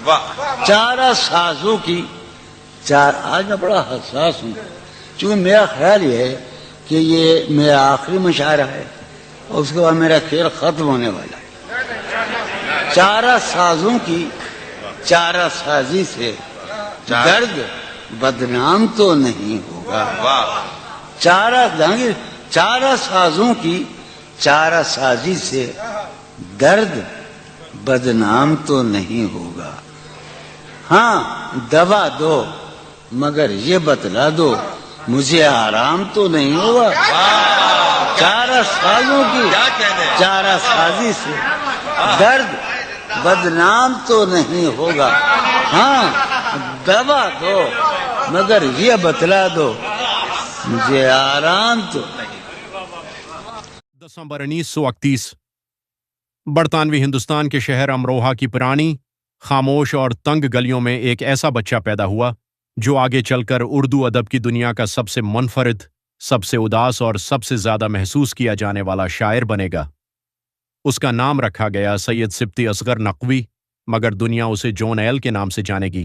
واہ چارہ سازوں کی آج میں بڑا حساس ہوں، چونکہ میرا خیال یہ ہے کہ یہ میرا آخری مشاعرہ ہے اور اس کے بعد میرا کھیل ختم ہونے والا ہے۔ چارہ سازوں کی چارہ سازی سے درد بدنام تو نہیں ہوگا۔ واہ چارہ سازوں کی چارہ سازی سے درد بدنام تو نہیں ہوگا۔ ہاں دوا دو مگر یہ بتلا دو مجھے آرام تو نہیں ہوگا۔ چارہ سازوں کی کیا کہنے ہیں؟ چارہ سازی سے درد بدنام تو نہیں ہوگا۔ ہاں دوا دو مگر یہ بتلا دو مجھے آرام تو نہیں۔ 10 ستمبر 1938 برطانوی ہندوستان کے شہر امروہہ کی پرانی، خاموش اور تنگ گلیوں میں ایک ایسا بچہ پیدا ہوا جو آگے چل کر اردو ادب کی دنیا کا سب سے منفرد، سب سے اداس اور سب سے زیادہ محسوس کیا جانے والا شاعر بنے گا۔ اس کا نام رکھا گیا سید سبطی اصغر نقوی، مگر دنیا اسے جون ایل کے نام سے جانے گی۔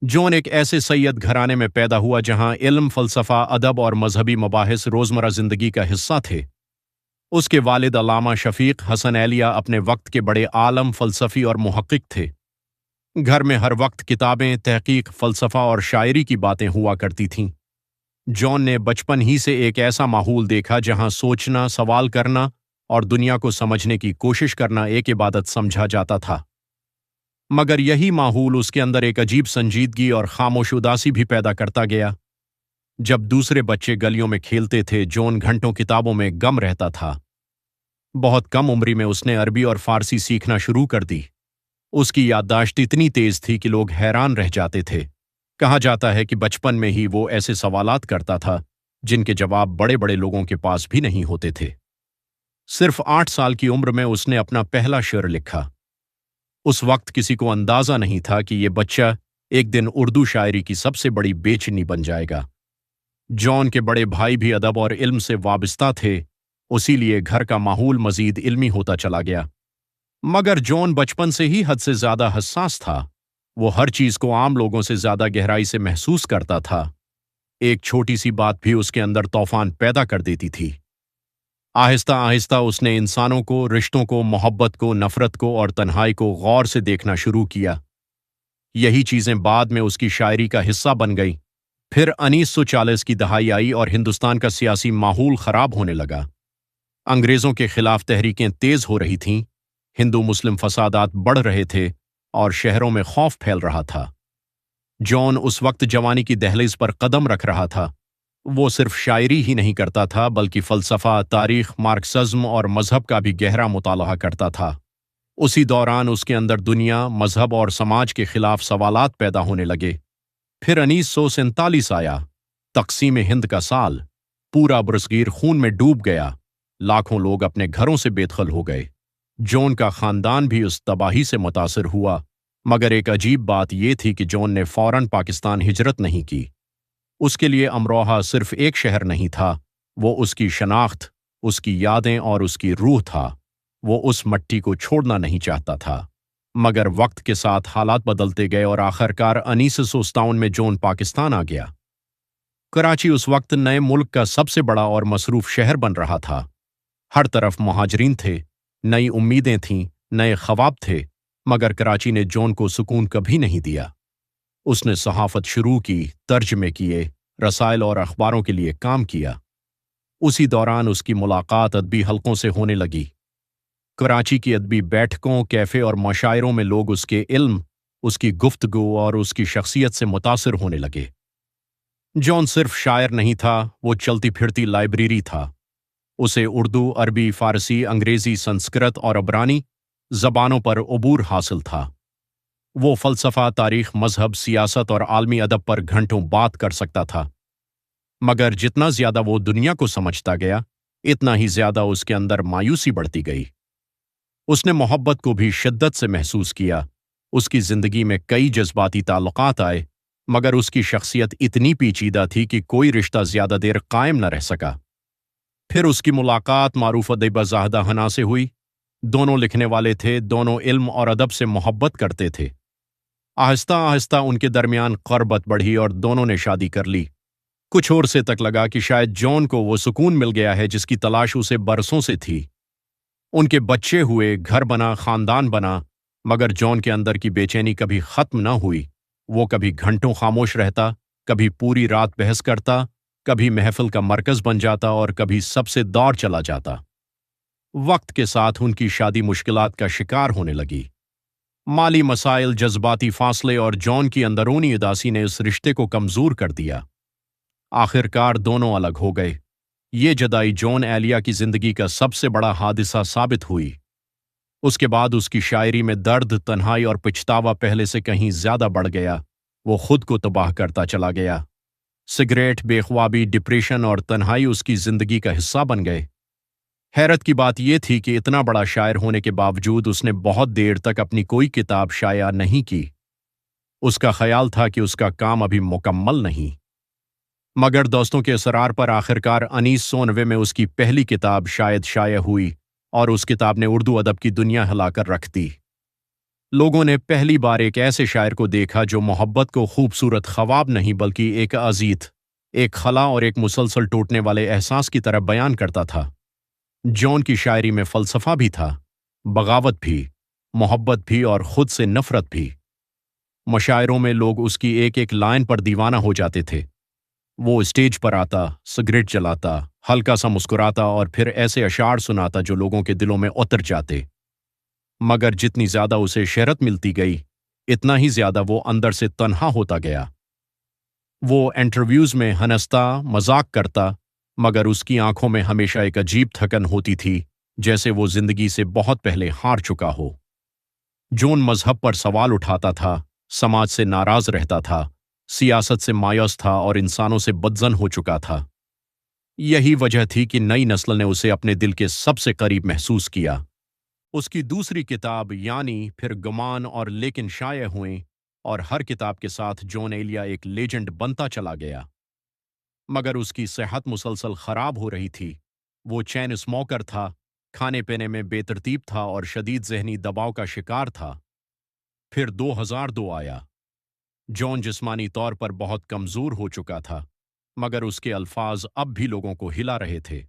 جون ایک ایسے سید گھرانے میں پیدا ہوا جہاں علم، فلسفہ، ادب اور مذہبی مباحث روزمرہ زندگی کا حصہ تھے۔ اس کے والد علامہ شفیق حسن ایلیہ اپنے وقت کے بڑے عالم، فلسفی اور محقق تھے۔ گھر میں ہر وقت کتابیں، تحقیق، فلسفہ اور شاعری کی باتیں ہوا کرتی تھیں۔ جون نے بچپن ہی سے ایک ایسا ماحول دیکھا جہاں سوچنا، سوال کرنا اور دنیا کو سمجھنے کی کوشش کرنا ایک عبادت سمجھا جاتا تھا۔ مگر یہی ماحول اس کے اندر ایک عجیب سنجیدگی اور خاموش اداسی بھی پیدا کرتا گیا۔ جب دوسرے بچے گلیوں میں کھیلتے تھے، جون گھنٹوں کتابوں میں گم رہتا تھا۔ بہت کم عمری میں اس نے عربی اور فارسی سیکھنا شروع کر دی۔ اس کی یادداشت اتنی تیز تھی کہ لوگ حیران رہ جاتے تھے۔ کہا جاتا ہے کہ بچپن میں ہی وہ ایسے سوالات کرتا تھا جن کے جواب بڑے بڑے لوگوں کے پاس بھی نہیں ہوتے تھے۔ صرف 8 سال کی عمر میں اس نے اپنا پہلا شعر لکھا۔ اس وقت کسی کو اندازہ نہیں تھا کہ یہ بچہ ایک دن اردو شاعری کی سب سے بڑی بے چینی بن جائے گا۔ جون کے بڑے بھائی بھی ادب اور علم سے وابستہ تھے، اسی لیے گھر کا ماحول مزید علمی ہوتا چلا گیا۔ مگر جون بچپن سے ہی حد سے زیادہ حساس تھا۔ وہ ہر چیز کو عام لوگوں سے زیادہ گہرائی سے محسوس کرتا تھا۔ ایک چھوٹی سی بات بھی اس کے اندر طوفان پیدا کر دیتی تھی۔ آہستہ آہستہ اس نے انسانوں کو، رشتوں کو، محبت کو، نفرت کو اور تنہائی کو غور سے دیکھنا شروع کیا۔ یہی چیزیں بعد میں اس کی شاعری کا حصہ بن گئیں۔ پھر 1940 کی دہائی آئی اور ہندوستان کا سیاسی ماحول خراب ہونے لگا۔ انگریزوں کے خلاف تحریکیں تیز ہو رہی تھیں، ہندو مسلم فسادات بڑھ رہے تھے اور شہروں میں خوف پھیل رہا تھا۔ جون اس وقت جوانی کی دہلیز پر قدم رکھ رہا تھا۔ وہ صرف شاعری ہی نہیں کرتا تھا بلکہ فلسفہ، تاریخ، مارکسزم اور مذہب کا بھی گہرا مطالعہ کرتا تھا۔ اسی دوران اس کے اندر دنیا، مذہب اور سماج کے خلاف سوالات پیدا ہونے لگے۔ پھر 1947 آیا، تقسیم ہند کا سال۔ پورا برصغیر خون میں ڈوب گیا، لاکھوں لوگ اپنے گھروں سے بے دخل ہو گئے۔ جون کا خاندان بھی اس تباہی سے متاثر ہوا، مگر ایک عجیب بات یہ تھی کہ جون نے فوراً پاکستان ہجرت نہیں کی۔ اس کے لیے امروہہ صرف ایک شہر نہیں تھا، وہ اس کی شناخت، اس کی یادیں اور اس کی روح تھا۔ وہ اس مٹی کو چھوڑنا نہیں چاہتا تھا۔ مگر وقت کے ساتھ حالات بدلتے گئے اور آخرکار 1957 میں جون پاکستان آ گیا۔ کراچی اس وقت نئے ملک کا سب سے بڑا اور مصروف شہر بن رہا تھا۔ ہر طرف مہاجرین تھے، نئی امیدیں تھیں، نئے خواب تھے، مگر کراچی نے جون کو سکون کبھی نہیں دیا۔ اس نے صحافت شروع کی، ترجمے کیے، رسائل اور اخباروں کے لیے کام کیا۔ اسی دوران اس کی ملاقات ادبی حلقوں سے ہونے لگی۔ کراچی کی ادبی بیٹھکوں، کیفے اور مشاعروں میں لوگ اس کے علم، اس کی گفتگو اور اس کی شخصیت سے متاثر ہونے لگے۔ جون صرف شاعر نہیں تھا، وہ چلتی پھرتی لائبریری تھا۔ اسے اردو، عربی، فارسی، انگریزی، سنسکرت اور عبرانی زبانوں پر عبور حاصل تھا۔ وہ فلسفہ، تاریخ، مذہب، سیاست اور عالمی ادب پر گھنٹوں بات کر سکتا تھا۔ مگر جتنا زیادہ وہ دنیا کو سمجھتا گیا، اتنا ہی زیادہ اس کے اندر مایوسی بڑھتی گئی۔ اس نے محبت کو بھی شدت سے محسوس کیا۔ اس کی زندگی میں کئی جذباتی تعلقات آئے، مگر اس کی شخصیت اتنی پیچیدہ تھی کہ کوئی رشتہ زیادہ دیر قائم نہ رہ سکا۔ پھر اس کی ملاقات معروف ادیبہ زاہدہ حنا سے ہوئی۔ دونوں لکھنے والے تھے، دونوں علم اور ادب سے محبت کرتے تھے۔ آہستہ آہستہ ان کے درمیان قربت بڑھی اور دونوں نے شادی کر لی۔ کچھ عرصے تک لگا کہ شاید جان کو وہ سکون مل گیا ہے جس کی تلاش اسے برسوں سے تھی۔ ان کے بچے ہوئے، گھر بنا، خاندان بنا، مگر جان کے اندر کی بے چینی کبھی ختم نہ ہوئی۔ وہ کبھی گھنٹوں خاموش رہتا، کبھی پوری رات بحث کرتا، کبھی محفل کا مرکز بن جاتا اور کبھی سب سے دور چلا جاتا۔ وقت کے ساتھ ان کی شادی مشکلات کا شکار ہونے لگی۔ مالی مسائل، جذباتی فاصلے اور جان کی اندرونی اداسی نے اس رشتے کو کمزور کر دیا۔ آخرکار دونوں الگ ہو گئے۔ یہ جدائی جان ایلیا کی زندگی کا سب سے بڑا حادثہ ثابت ہوئی۔ اس کے بعد اس کی شاعری میں درد، تنہائی اور پچھتاوا پہلے سے کہیں زیادہ بڑھ گیا۔ وہ خود کو تباہ کرتا چلا گیا۔ سگریٹ، بے خوابی، ڈپریشن اور تنہائی اس کی زندگی کا حصہ بن گئے۔ حیرت کی بات یہ تھی کہ اتنا بڑا شاعر ہونے کے باوجود اس نے بہت دیر تک اپنی کوئی کتاب شائع نہیں کی۔ اس کا خیال تھا کہ اس کا کام ابھی مکمل نہیں۔ مگر دوستوں کے اصرار پر آخرکار 1990 میں اس کی پہلی کتاب شاید شائع ہوئی اور اس کتاب نے اردو ادب کی دنیا ہلا کر رکھ دی۔ لوگوں نے پہلی بار ایک ایسے شاعر کو دیکھا جو محبت کو خوبصورت خواب نہیں بلکہ ایک اذیت، ایک خلا اور ایک مسلسل ٹوٹنے والے احساس کی طرح بیان کرتا تھا۔ جان کی شاعری میں فلسفہ بھی تھا، بغاوت بھی، محبت بھی اور خود سے نفرت بھی۔ مشاعروں میں لوگ اس کی ایک ایک لائن پر دیوانہ ہو جاتے تھے۔ وہ اسٹیج پر آتا، سگریٹ جلاتا، ہلکا سا مسکراتا اور پھر ایسے اشعار سناتا جو لوگوں کے دلوں میں اتر جاتے۔ مگر جتنی زیادہ اسے شہرت ملتی گئی، اتنا ہی زیادہ وہ اندر سے تنہا ہوتا گیا۔ وہ انٹرویوز میں ہنستا، مذاق کرتا، مگر اس کی آنکھوں میں ہمیشہ ایک عجیب تھکن ہوتی تھی، جیسے وہ زندگی سے بہت پہلے ہار چکا ہو۔ جان مذہب پر سوال اٹھاتا تھا، سماج سے ناراض رہتا تھا، سیاست سے مایوس تھا اور انسانوں سے بدظن ہو چکا تھا۔ یہی وجہ تھی کہ نئی نسل نے اسے اپنے دل کے سب سے قریب محسوس کیا۔ اس کی دوسری کتاب یعنی پھر گمان اور لیکن شائع ہوئیں اور ہر کتاب کے ساتھ جان ایلیا ایک لیجنڈ بنتا چلا گیا۔ مگر اس کی صحت مسلسل خراب ہو رہی تھی۔ وہ چین اسموکر تھا، کھانے پینے میں بے ترتیب تھا اور شدید ذہنی دباؤ کا شکار تھا۔ پھر 2002 آیا۔ جان جسمانی طور پر بہت کمزور ہو چکا تھا، مگر اس کے الفاظ اب بھی لوگوں کو ہلا رہے تھے۔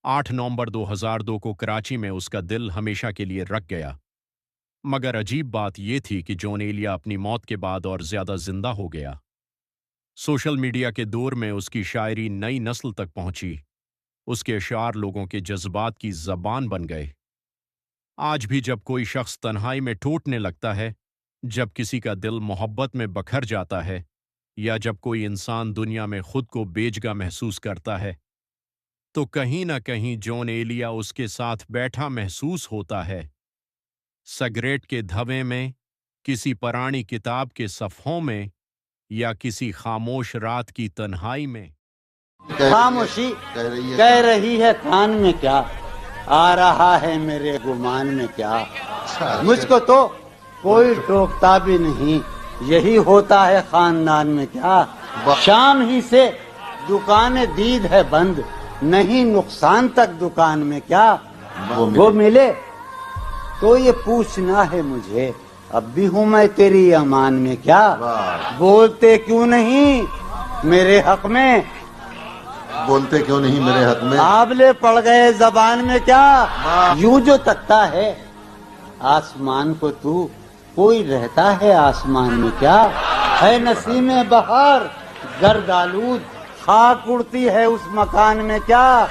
8 نومبر 2002 کو کراچی میں اس کا دل ہمیشہ کے لیے رک گیا۔ مگر عجیب بات یہ تھی کہ جان ایلیا اپنی موت کے بعد اور زیادہ زندہ ہو گیا۔ سوشل میڈیا کے دور میں اس کی شاعری نئی نسل تک پہنچی۔ اس کے اشعار لوگوں کے جذبات کی زبان بن گئے۔ آج بھی جب کوئی شخص تنہائی میں ٹوٹنے لگتا ہے، جب کسی کا دل محبت میں بکھر جاتا ہے، یا جب کوئی انسان دنیا میں خود کو بیجگا محسوس کرتا ہے، تو کہیں نہ کہیں جان ایلیا اس کے ساتھ بیٹھا محسوس ہوتا ہے، سگریٹ کے دھویں میں، کسی پرانی کتاب کے صفحوں میں، یا کسی خاموش رات کی تنہائی میں۔ خاموشی کہہ رہی ہے کان میں کیا، آ رہا ہے میرے گمان میں کیا، مجھ کو تو کوئی ٹوکتا بھی نہیں، یہی ہوتا ہے خاندان میں کیا، شام ہی سے دکان دید ہے بند، نہیں نقصان تک دکان میں کیا، وہ ملے تو یہ پوچھنا ہے مجھے، اب بھی ہوں میں تیری امان میں کیا، بولتے کیوں نہیں میرے حق میں، بولتے کیوں نہیں میرے حق میں، آبلے پڑ گئے زبان میں کیا، یوں جو تکتا ہے آسمان کو تو، کوئی رہتا ہے آسمان میں کیا، ہے نسیم بہار گرد آلود، خاک اڑتی ہے اس مکان میں کیا،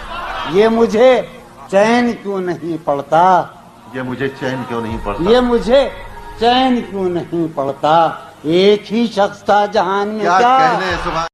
یہ مجھے چین کیوں نہیں پڑتا، یہ مجھے چین کیوں نہیں پڑتا، یہ مجھے چین کیوں نہیں پڑتا، ایک ہی شخص تھا جہان میں کیا کیا، کہنے سبحان